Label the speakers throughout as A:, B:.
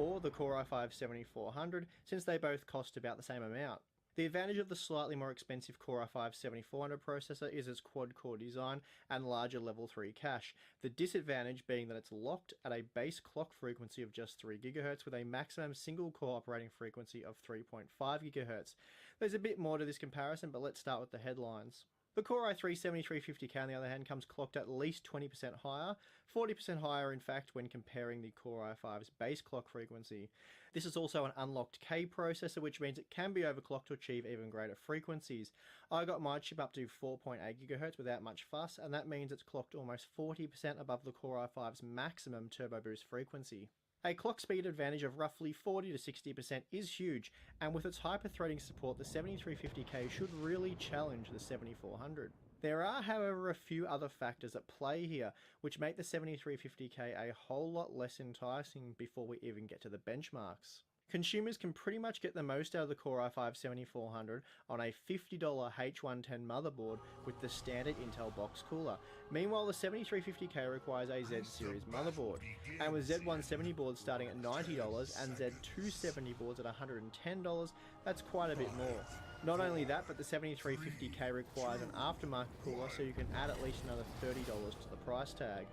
A: or the Core i5-7400, since they both cost about the same amount. The advantage of the slightly more expensive Core i5-7400 processor is its quad-core design and larger level 3 cache, the disadvantage being that it's locked at a base clock frequency of just 3 GHz with a maximum single core operating frequency of 3.5 GHz. There's a bit more to this comparison, but let's start with the headlines. The Core i3-7350K on the other hand comes clocked at least 20% higher, 40% higher in fact when comparing the Core i5's base clock frequency. This is also an unlocked K processor, which means it can be overclocked to achieve even greater frequencies. I got my chip up to 4.8 GHz without much fuss, and that means it's clocked almost 40% above the Core i5's maximum turbo boost frequency. A clock speed advantage of roughly 40 to 60% is huge, and with its hyper-threading support, the 7350K should really challenge the 7400. There are, however, a few other factors at play here, which make the 7350K a whole lot less enticing before we even get to the benchmarks. Consumers can pretty much get the most out of the Core i5-7400 on a $50 H110 motherboard with the standard Intel box cooler. Meanwhile, the 7350K requires a Z series motherboard, and with Z170 boards starting at $90 and Z270 boards at $110, that's quite a bit more. Not only that, but the 7350K requires an aftermarket cooler, so you can add at least another $30 to the price tag.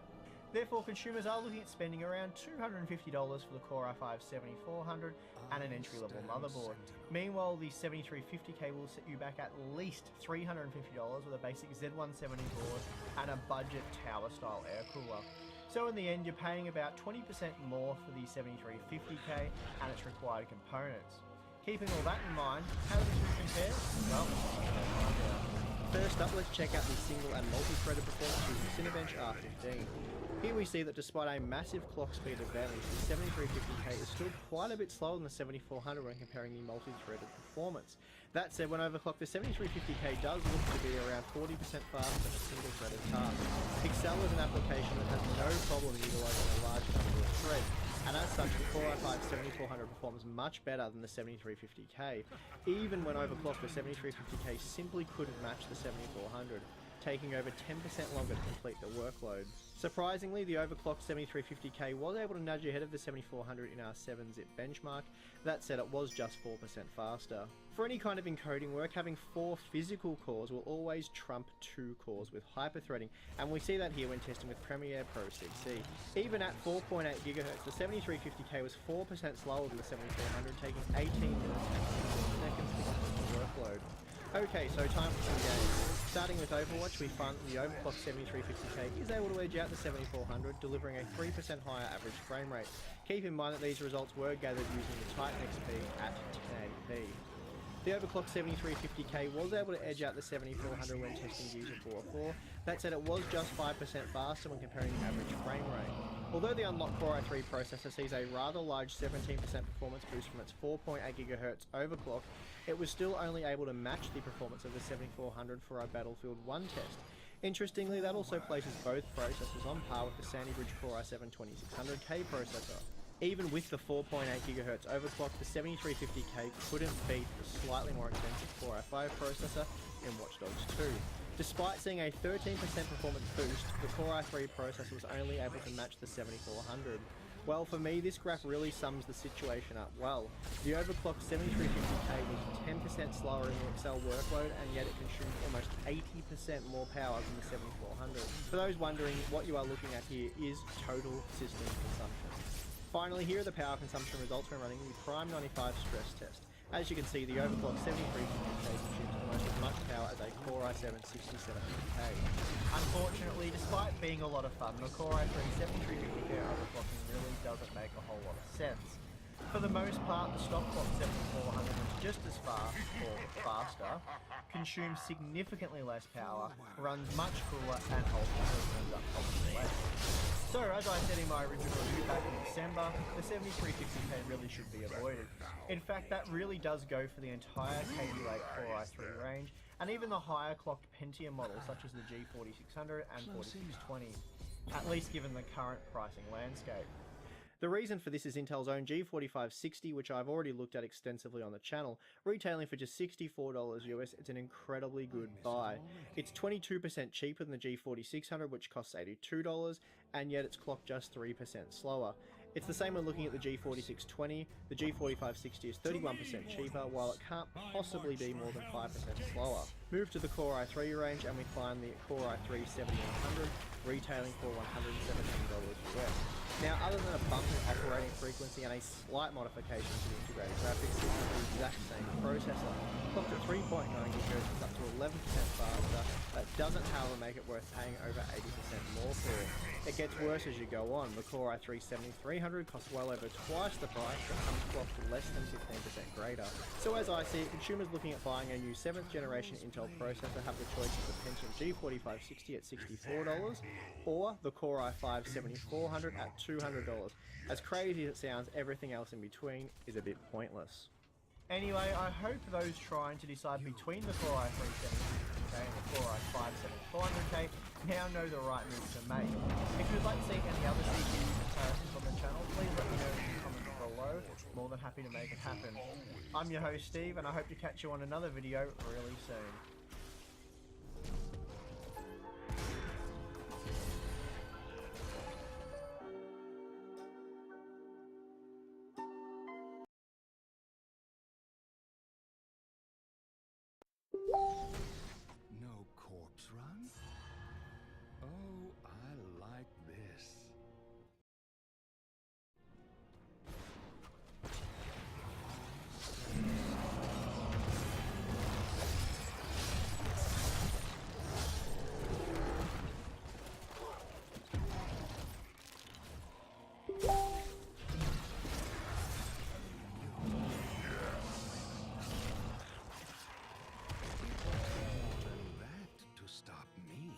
A: Therefore, consumers are looking at spending around $250 for the Core i5-7400 and an entry-level motherboard. Meanwhile, the 7350K will set you back at least $350 with a basic Z170 board and a budget tower-style air cooler. So in the end, you're paying about 20% more for the 7350K and its required components. Keeping all that in mind, how do the two compare? Well, let's find out. First up, let's check out the single and multi-threaded performance using Cinebench R15. Here we see that despite a massive clock speed advantage, the 7350K is still quite a bit slower than the 7400 when comparing the multi-threaded performance. That said, when overclocked, the 7350K does look to be around 40% faster than a single-threaded task. Excel is an application that has no problem utilising a large number of threads, and as such, the Core i5-7400 performs much better than the 7350K. Even when overclocked, the 7350K simply couldn't match the 7400, taking over 10% longer to complete the workload. Surprisingly, the overclocked 7350K was able to nudge ahead of the 7400 in our 7-zip benchmark. That said, it was just 4% faster. For any kind of encoding work, having 4 physical cores will always trump 2 cores with hyperthreading, and we see that here when testing with Premiere Pro CC. Even at 4.8 GHz, the 7350K was 4% slower than the 7400, taking 18 minutes and 6 seconds to complete the workload. Okay, so time for some games. Starting with Overwatch, we find that the overclocked 7350K is able to edge out the 7400, delivering a 3% higher average frame rate. Keep in mind that these results were gathered using the Titan XP at 1080p. The overclocked 7350K was able to edge out the 7400 when testing Gears of War 4. That said, it was just 5% faster when comparing the average frame rate. Although the unlocked Core i3 processor sees a rather large 17% performance boost from its 4.8 GHz overclock, it was still only able to match the performance of the 7400 for our Battlefield 1 test. Interestingly, that also places both processors on par with the Sandy Bridge Core i7-2600K processor. Even with the 4.8 GHz overclock, the 7350K couldn't beat the slightly more expensive Core i5 processor in Watch Dogs 2. Despite seeing a 13% performance boost, the Core i3 processor was only able to match the 7400. Well, for me, this graph really sums the situation up well. The overclocked 7350K was 10% slower in the Excel workload, and yet it consumed almost 80% more power than the 7400. For those wondering, what you are looking at here is total system consumption. Finally, here are the power consumption results when running the Prime 95 stress test. As you can see, the overclocked 7350K consumes almost as much power as a Core i7-6700K. Unfortunately, despite being a lot of fun, the Core i3 7350K overclocking really doesn't make a whole lot of sense. For the most part, the stock clock 7400 is just as fast, or faster, consumes significantly less power, runs much cooler, and ultimately turns up obviously less. So, as I said in my original review back in December, the 7350K really should be avoided. In fact, that really does go for the entire Kaby Lake Core i3 range, and even the higher clocked Pentium models such as the G4600 and 4620, at least given the current pricing landscape. The reason for this is Intel's own G4560, which I've already looked at extensively on the channel. Retailing for just $64 US, it's an incredibly good buy. It's 22% cheaper than the G4600, which costs $82, and yet it's clocked just 3% slower. It's the same when looking at the G4620. The G4560 is 31% cheaper, while it can't possibly be more than 5% slower. Move to the Core i3 range and we find the Core i3 7100 retailing for $117 US. Now, other than a bump in operating frequency and a slight modification to the integrated graphics, it's the exact same processor. Clocked at 3.9 GHz, it's up to 11% faster. That doesn't, however, make it worth paying over 80% more for it. It gets worse as you go on. The Core i3 7300 costs well over twice the price, but comes clocked to less than 15% greater. So as I see it, consumers looking at buying a new 7th generation Intel processor have the choice of the Pentium G4560 at $64, or the Core i5 7400 at $200. As crazy as it sounds, everything else in between is a bit pointless. Anyway, I hope those trying to decide between the Core i3 7600K and the Core i5 7400K now know the right move to make. If you would like to see any other CPU comparisons on the channel, please let me know in the comments below. More than happy to make it happen. I'm your host Steve, and I hope to catch you on another video really soon.
B: No corpse run? Oh, I like this. To stop me.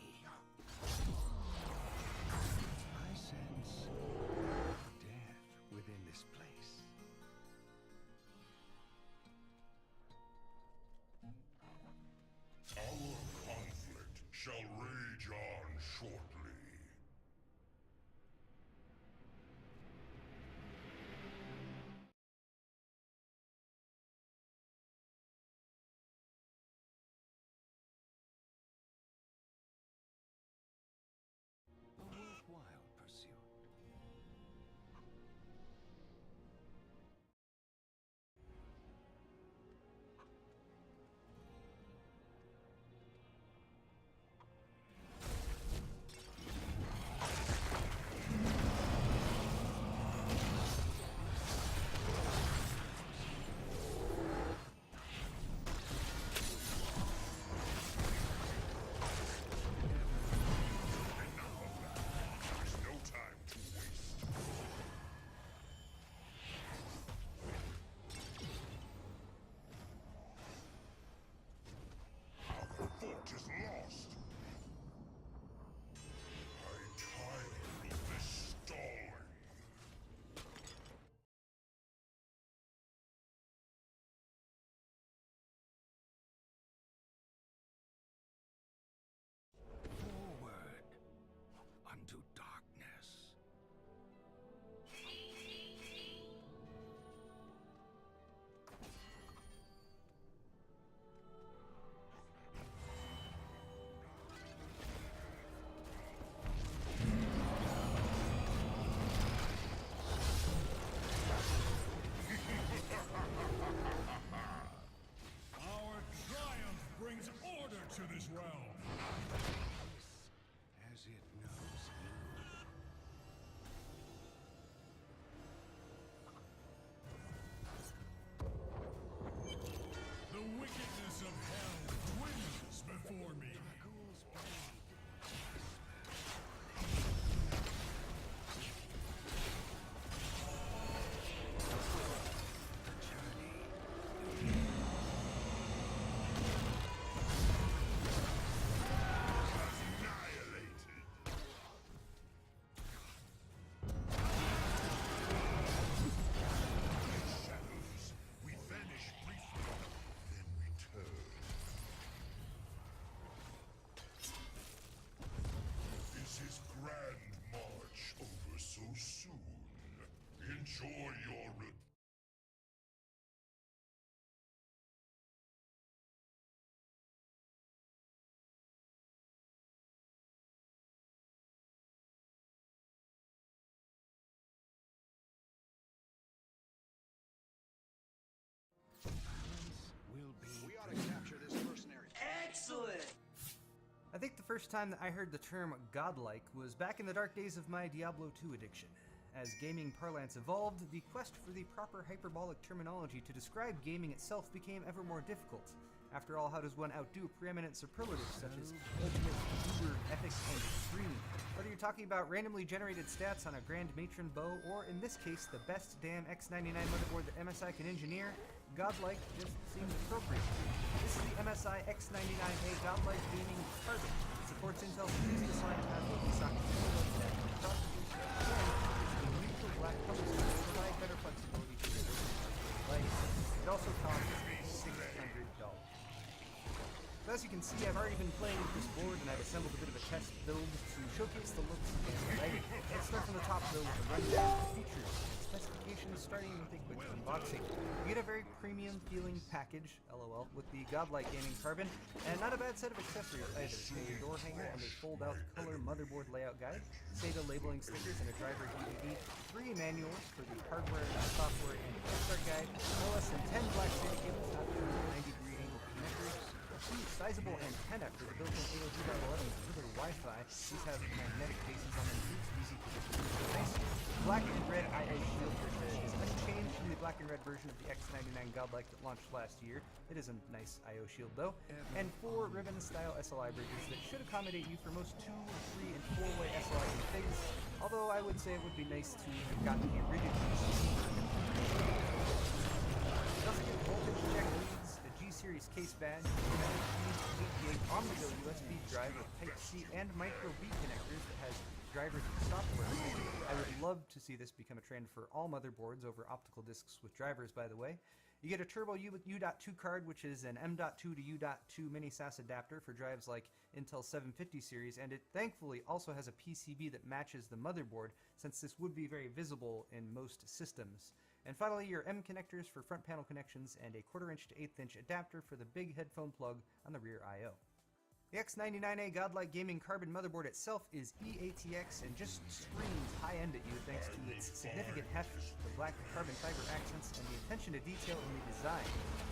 C: think the first time that I heard the term godlike was back in the dark days of my Diablo 2 addiction. As gaming parlance evolved, the quest for the proper hyperbolic terminology to describe gaming itself became ever more difficult. After all, how does one outdo preeminent superlatives such as ultimate, uber, epic, and extreme? Whether you're talking about randomly generated stats on a Grand Matron bow, or in this case, the best damn X99 motherboard that MSI can engineer, godlike just seems appropriate. This is the MSI X99A Godlike Gaming Carbon. It supports Intel's previous line of Haswell socket stack across the board, and it's a neutral black color scheme to provide better flexibility to your device. It also costs $600. So as you can see, I've already been playing with this board, and I've assembled a bit of a test build to showcase the looks and lighting. Let's start from the top though with a rundown of features and specifications, starting with a quick unboxing. You get a very premium feeling package, LOL, with the Godlike Gaming Carbon, and not a bad set of accessories either. A door hanger and a fold-out color motherboard layout guide, SATA labeling stickers and a driver DVD, 3 manuals for the hardware, software, and start guide, no less than 10 black SATA cables out to 90-degree angle connectors, two sizable antenna for the built-in AOG.11 further Wi-Fi. These have magnetic bases on them too, it's easy to distribute. Nice black and red I/O shield, which is unchanged from the black and red version of the X99 Godlike that launched last year. It is a nice I/O shield though. And 4 ribbon-style SLI bridges that should accommodate you for most 2, 3, and 4-way SLI configs, although I would say it would be nice to have gotten a rigid PCC. You also get voltage check leads, G-Series case badge, 8 gig Omnigo USB drive with Type-C and Micro B connectors that has drivers and software. I would love to see this become a trend for all motherboards over optical discs with drivers, by the way. You get a Turbo U.2 card, which is an M.2 to U.2 mini SAS adapter for drives like Intel 750 series, and it thankfully also has a PCB that matches the motherboard, since this would be very visible in most systems. And finally, your M connectors for front panel connections and a 1/4 inch to 1/8 inch adapter for the big headphone plug on the rear I/O. The X99A Godlike Gaming Carbon motherboard itself is eATX and just screams high-end at you thanks to its significant heft, the black carbon fiber accents, and the attention to detail in the design.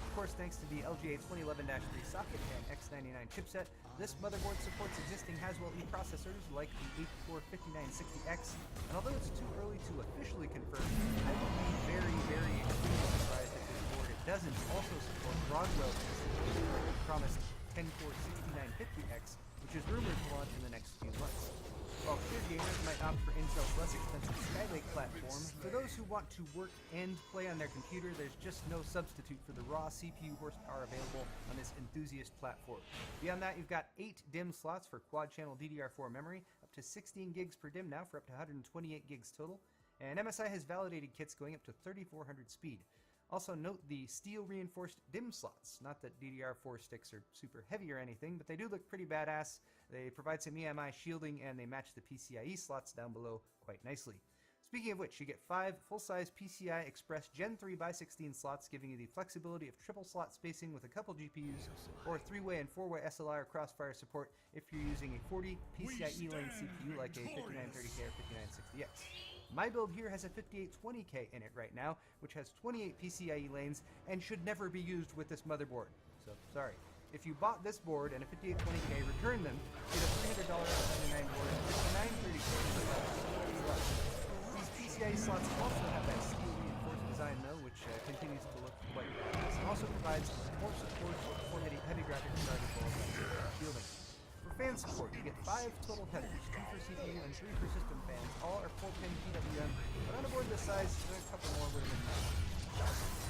C: Of course, thanks to the LGA 2011-3 socket and X99 chipset, this motherboard supports existing Haswell E processors like the 845960X, and although it's too early to officially confirm, I would be very, very extremely surprised if this board doesn't also support Broadwell like the promised 10-core 6950X, which is rumored to launch in the next few months. While pure gamers might opt for Intel's less expensive Skylake platform, for those who want to work and play on their computer, there's just no substitute for the raw CPU horsepower available on this enthusiast platform. Beyond that, you've got 8 DIMM slots for quad-channel DDR4 memory, up to 16 gigs per DIMM now for up to 128 gigs total, and MSI has validated kits going up to 3400 speed. Also note the steel-reinforced DIMM slots. Not that DDR4 sticks are super heavy or anything, but they do look pretty badass. They provide some EMI shielding, and they match the PCIe slots down below quite nicely. Speaking of which, you get 5 full-size PCI Express Gen 3 x 16 slots, giving you the flexibility of triple slot spacing with a couple GPUs, or 3-way and 4-way SLI or Crossfire support if you're using a 40 PCIe lane CPU like a 5930K or 5960X. My build here has a 5820K in it right now, which has 28 PCIe lanes and should never be used with this motherboard. So, sorry. If you bought this board and a 5820K, return them, get a $300 X99 board and 5930K. These PCIe slots also have that steel reinforced design though, which continues to look quite nice. It also provides more support for heavy graphics card as well as shielding. For fan support, you get 5 total headers, 2 for CPU and 3 for system fans. All are 4-pin PWM, but on a board this size, there are a couple more would have been nice.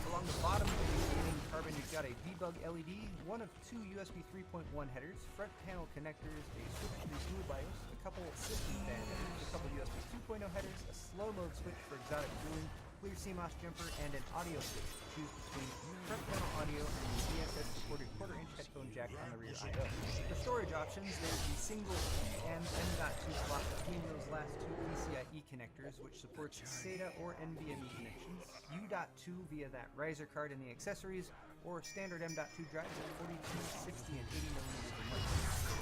C: Along the bottom of the gaming carbon, you've got a debug LED, one of 2 USB 3.1 headers, front panel connectors, a switch to the dual BIOS, a couple system fan headers, a couple USB 2.0 headers, a slow mode switch for exotic cooling, clear CMOS jumper, and an audio switch to choose between front panel audio and the DSS supported 1/4 inch headphone jack on the rear I/O. For storage options, there's the single and M.2 slot between those last 2 PCIe connectors, which supports SATA or NVMe connections, U.2 via that riser card in the accessories, or standard M.2 drives at 42, 60, and 80mm per month.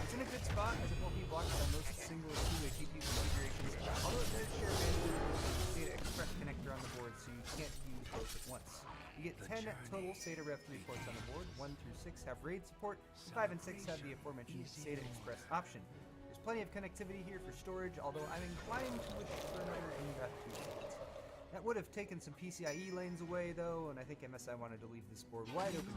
C: It's in a good spot as it won't be blocked by most single or 2-way GPU configurations, although it does share bandwidth with the SATA Express connector on the board, so you can't use both at once. You get 10 total SATA Rev 3 ports on the board. 1 through 6 have RAID support, 5 and 6 have the aforementioned SATA Express option. There's plenty of connectivity here for storage, although I'm inclined to wish for another M.2 slot. That would have taken some PCIe lanes away though, and I think MSI wanted to leave this board wide open.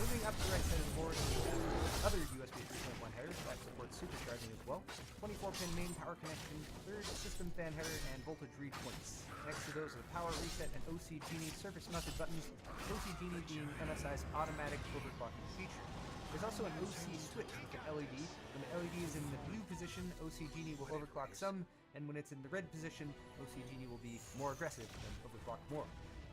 C: Moving up the right side of the board, we have other USB 3.1 headers that support supercharging as well. 24-pin main power connection, third system fan header, and voltage read points. Next to those are the power reset and OC Genie surface-mounted buttons, OC Genie being MSI's automatic overclocking feature. There's also an OC switch with an LED. When the LED is in the blue position, OC Genie will overclock some, and when it's in the red position, OC Genie will be more aggressive and overclock more.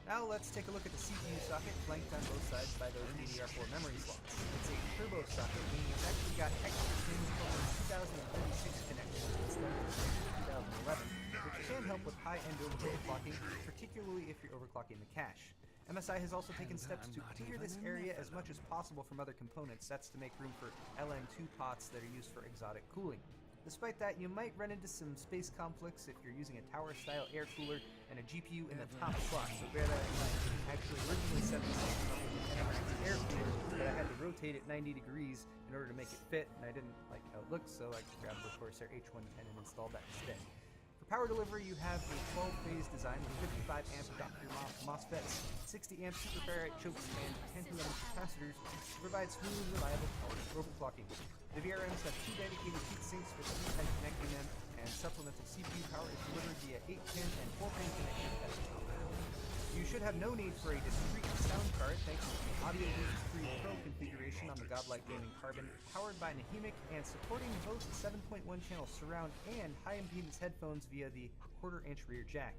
C: Now let's take a look at the CPU socket, flanked on both sides by those DDR4 memory slots. It's a turbo socket, meaning it's actually got extra pins from the 2036 connection instead of 2011, which can help with high-end overclocking, particularly if you're overclocking the cache. MSI has also taken steps to clear this area as much as possible from other components. That's to make room for LN2 pots that are used for exotic cooling. Despite that, you might run into some space conflicts if you're using a tower-style air cooler and a GPU in the top slot, so bear that in mind. I actually originally set this up with an NMX air cooler, but I had to rotate it 90 degrees in order to make it fit, and I didn't like how it looked, so I grabbed the Corsair H110 and installed that instead. For power delivery, you have a 12-phase design with 55 amp Dr. MOSFETs, 60 amp super ferrite chokes, and 10 to 11 capacitors to provide smooth, reliable power overclocking. The VRMs have 2 dedicated heat sinks with 3 pins connecting them, and supplemental CPU power is delivered via 8-pin and 4-pin connection at the top. You should have no need for a discrete sound card thanks to the Audio Boost 3 Pro configuration on the Godlike Gaming Carbon, powered by Nahimic and supporting both 7.1 channel surround and high impedance headphones via the 1/4 inch rear jack.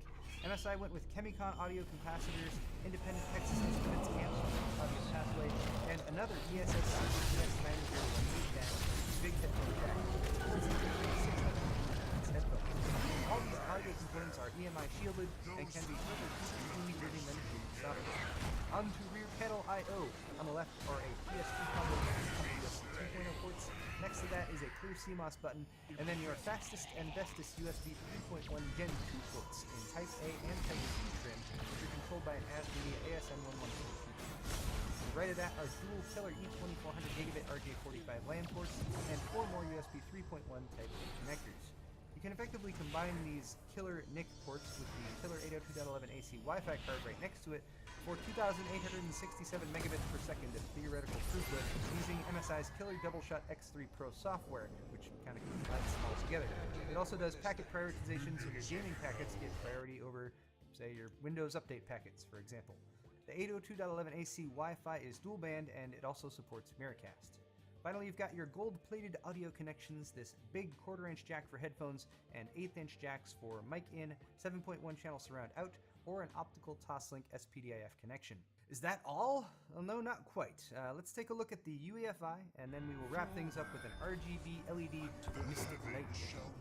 C: MSI went with Chemicon audio capacitors, independent Texas Instruments amps audio pathway, and another ESS ES9018 jack, big headphone jack. Headphones. All these audio components are EMI shielded and can be further integrating them into software. Onto rear panel I/O. On the left are a PS2 combo USB 2.0 ports. Next to that is a clear CMOS button, and then your fastest and bestest USB 3.1 Gen 2 ports in Type A and Type C trim, which are controlled by an ASMedia ASN114. To the right of that are dual killer E2400 gigabit RJ45 LAN ports and 4 more USB 3.1 Type A connectors. You can effectively combine these killer NIC ports with the killer 802.11ac Wi-Fi card right next to it for 2,867 megabits per second of theoretical throughput using MSI's Killer Doubleshot X3 Pro software, which kind of combines them all together. It also does packet prioritization, so your gaming packets get priority over, say, your Windows Update packets, for example. The 802.11ac Wi-Fi is dual band, and it also supports Miracast. Finally, you've got your gold-plated audio connections, this big 1/4 inch jack for headphones, and 1/8 inch jacks for mic in, 7.1 channel surround out, or an optical Toslink SPDIF connection. Is that all? Well, no, not quite. Let's take a look at the UEFI, and then we will wrap things up with an RGB LED Mystic Light show.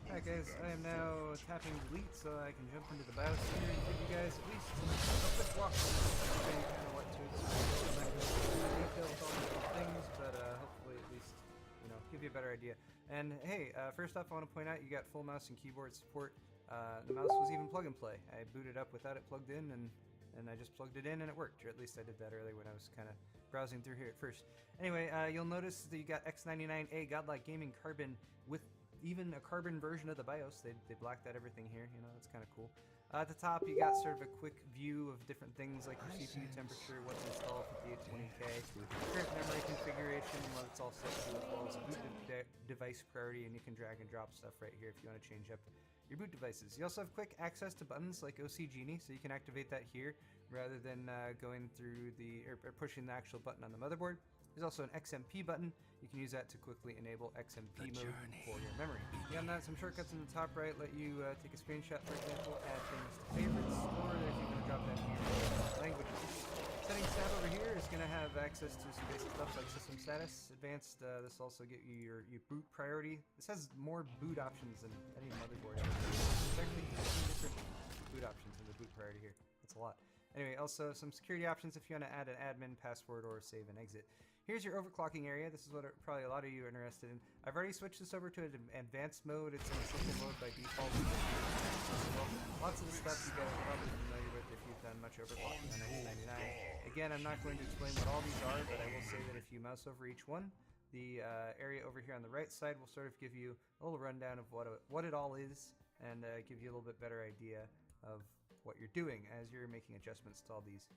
C: Alright guys, I am now tapping delete so I can jump into the BIOS here and give you guys at least a quick walkthrough of kind of what to expect. I'm not going to go into detail with all these different things, but hopefully at least, you know, give you a better idea. And hey, first off I want to point out you got full mouse and keyboard support. The mouse was even plug and play. I booted up without it plugged in and I just plugged it in and it worked, or at least I did that earlier when I was kind of browsing through here at first. Anyway, you'll notice that you got X99A Godlike Gaming Carbon with even a carbon version of the BIOS. They blacked out everything here, you know, that's kind of cool. At the top, you got sort of a quick view of different things like your CPU temperature, what's installed with the 820K, current memory configuration, what it's all set to, as well as a boot device priority, and you can drag and drop stuff right here if you want to change up your boot devices. You also have quick access to buttons like OC Genie, so you can activate that here rather than going through or pushing the actual button on the motherboard. There's also an XMP button. You can use that to quickly enable XMP mode for your memory. Beyond that, some shortcuts in the top right let you take a screenshot, for example, add things to favorites, or if you want to drop down here, languages. Settings tab over here is going to have access to some basic stuff like system status. Advanced, this will also get you your boot priority. This has more boot options than any motherboard ever. There's actually 15 different boot options in the boot priority here. That's a lot. Anyway, also some security options if you want to add an admin, password, or save and exit. Here's your overclocking area. This is what probably a lot of you are interested in. I've already switched this over to an advanced mode. It's in simple mode by default. Well, lots of the stuff you guys are probably familiar with if you done much overclocking on X99. Again, I'm not going to explain what all these are, but I will say that if you mouse over each one, the area over here on the right side will sort of give you a little rundown of what it all is, and give you a little bit better idea of what you're doing as you're making adjustments to all these.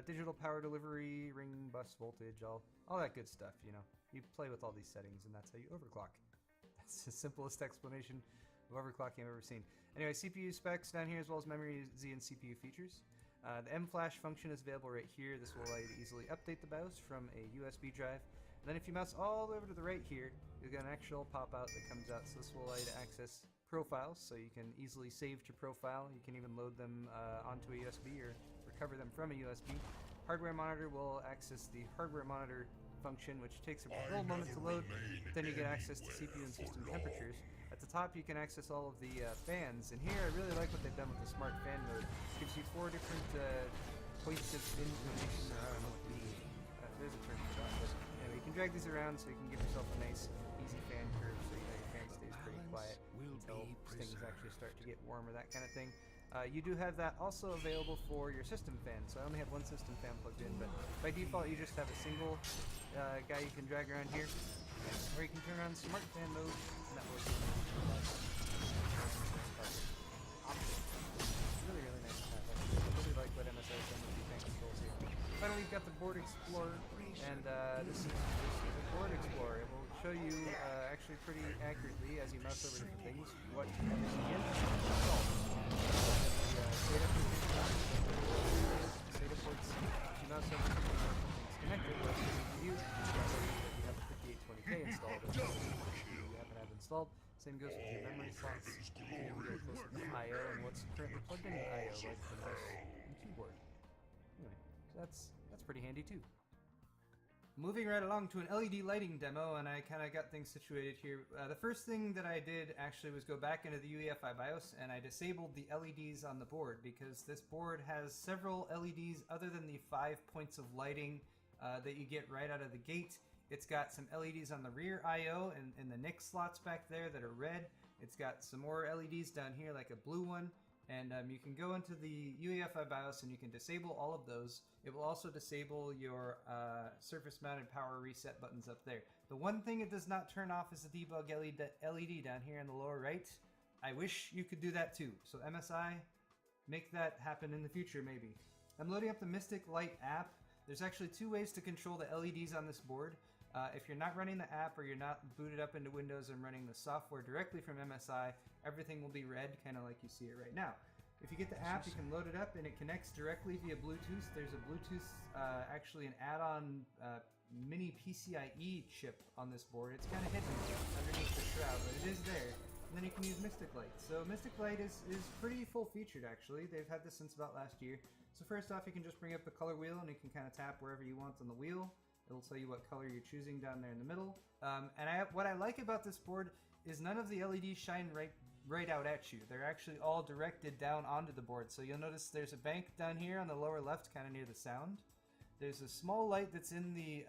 C: Digital power delivery, ring bus voltage, all that good stuff, you know. You play with all these settings, and that's how you overclock. That's the simplest explanation of overclocking I've ever seen. Anyway, CPU specs down here, as well as memory, Z, and CPU features. The M-Flash function is available right here. This will allow you to easily update the BIOS from a USB drive. And then if you mouse all the way over to the right here, you'll get an actual pop-out that comes out. So this will allow you to access profiles, so you can easily save to profile. You can even load them onto a USB or recover them from a USB. Hardware monitor will access the hardware monitor function, which takes a little moment to load, but then you get access to CPU and system temperatures. At the top, you can access all of the fans, and here I really like what they've done with the smart fan mode. It gives you 4 different points of inclination, or I don't know what the there's a term for that, but anyway, you can drag these around so you can give yourself a nice, easy fan curve, so you know your fan stays pretty quiet until things actually start to get warm or that kind of thing. You do have that also available for your system fan, so I only have one system fan plugged in, but by default you just have a single guy you can drag around here, or you can turn on smart fan mode, and that will really, really nice to have. I really like what MSI has done with the fan controls here. Finally, we've got the Board Explorer, and this is a Board Explorer. It will show you actually pretty accurately as you mouse over different things what you have installed. SATA ports, if you mouse over something's connected, let's say you have a 5820K installed, or you happen to have installed. Same goes with your memory slots, I/O, and what's currently plugged into I/O, like the mouse and keyboard. Anyway, so that's pretty handy too. Moving right along to an LED lighting demo, and I kind of got things situated here. The first thing that I did actually was go back into the UEFI BIOS, and I disabled the LEDs on the board, because this board has several LEDs other than the 5 points of lighting that you get right out of the gate. It's got some LEDs on the rear I/O and in the NIC slots back there that are red. It's got some more LEDs down here, like a blue one. And you can go into the UEFI BIOS and you can disable all of those. It will also disable your surface-mounted power reset buttons up there. The one thing it does not turn off is the debug LED down here in the lower right. I wish you could do that too. So MSI, make that happen in the future maybe. I'm loading up the Mystic Light app. There's actually 2 ways to control the LEDs on this board. If you're not running the app, or you're not booted up into Windows and running the software directly from MSI, everything will be red, kind of like you see it right now. If you get the app, you can load it up and it connects directly via Bluetooth. There's a Bluetooth, actually an add-on mini PCIe chip on this board. It's kind of hidden underneath the shroud, but it is there. And then you can use Mystic Light. So Mystic Light is pretty full-featured, actually. They've had this since about last year. So first off, you can just bring up the color wheel and you can kind of tap wherever you want on the wheel. It'll tell you what color you're choosing down there in the middle. What I like about this board is none of the LEDs shine right out at you. They're actually all directed down onto the board. So you'll notice there's a bank down here on the lower left, kind of near the sound. There's a small light that's in the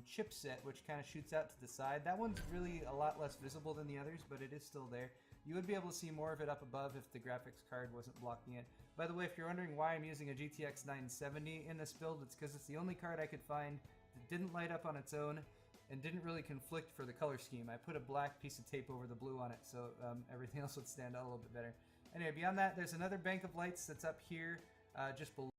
C: chipset, which kind of shoots out to the side. That one's really a lot less visible than the others, but it is still there. You would be able to see more of it up above if the graphics card wasn't blocking it. By the way, if you're wondering why I'm using a GTX 970 in this build, it's because it's the only card I could find that didn't light up on its own and didn't really conflict for the color scheme. I put a black piece of tape over the blue on it, so everything else would stand out a little bit better. Anyway, beyond that, there's another bank of lights that's up here just below.